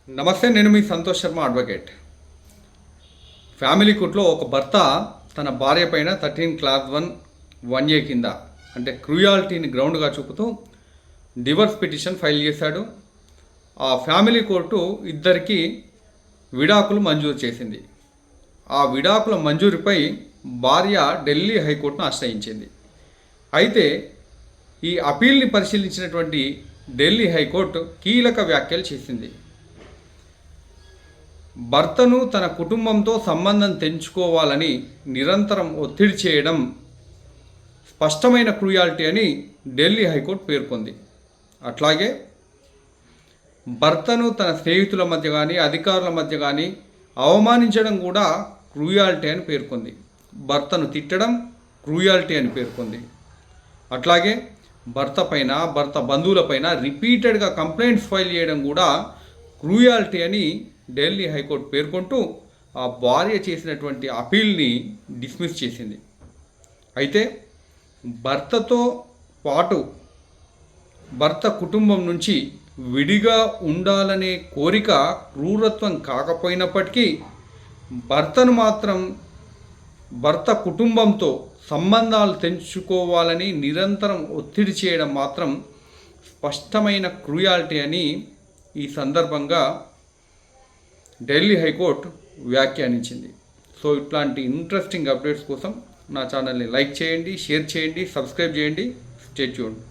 నమస్తే, నేను మీ Santosh Sharma advocate. Family కోర్టులో ఒక భర్త తన భార్య పైన 13 Clause 1 1A కింద అంటే క్రూయాలిటీని గ్రౌండ్గా చూపుతూ డివర్స్ పిటిషన్ ఫైల్ చేశాడు. ఆ ఫ్యామిలీ కోర్టు ఇద్దరికి విడాకులు మంజూరు చేసింది. ఆ విడాకుల మంజూరుపై భార్య ఢిల్లీ హైకోర్టును ఆశ్రయించింది. అయితే ఈ అపీల్ని పరిశీలించినటువంటి ఢిల్లీ హైకోర్టు కీలక వ్యాఖ్యలు చేసింది. భర్తను తన కుటుంబంతో సంబంధం తెంచుకోవాలని నిరంతరం ఒత్తిడి చేయడం స్పష్టమైన క్రూయాలిటీ అని ఢిల్లీ హైకోర్టు పేర్కొంది. అట్లాగే భర్తను తన స్నేహితుల మధ్య కానీ అధికారుల మధ్య కానీ అవమానించడం కూడా క్రూయాలిటీ అని పేర్కొంది. భర్తను తిట్టడం క్రూయాలిటీ అని పేర్కొంది. అట్లాగే భర్త పైన భర్త బంధువులపైన రిపీటెడ్గా కంప్లైంట్స్ ఫైల్ చేయడం కూడా క్రూయాలిటీ అని ఢిల్లీ హైకోర్టు పేర్కొంటూ ఆ భార్య చేసినటువంటి అపీల్ని డిస్మిస్ చేసింది. అయితే భర్తతో పాటు భర్త కుటుంబం నుంచి విడిగా ఉండాలనే కోరిక క్రూరత్వం కాకపోయినప్పటికీ భర్తను మాత్రం భర్త కుటుంబంతో సంబంధాలు తెంచుకోవాలని నిరంతరం ఒత్తిడి చేయడం మాత్రం స్పష్టమైన క్రూయాలిటీ అని ఈ సందర్భంగా ఢిల్లీ హైకోర్టు వ్యాఖ్యానించింది. సో ఇట్లాంటి ఇంట్రెస్టింగ్ అప్డేట్స్ కోసం నా ఛానల్ని లైక్ చేయండి, షేర్ చేయండి, సబ్స్క్రైబ్ చేయండి. Stay tuned.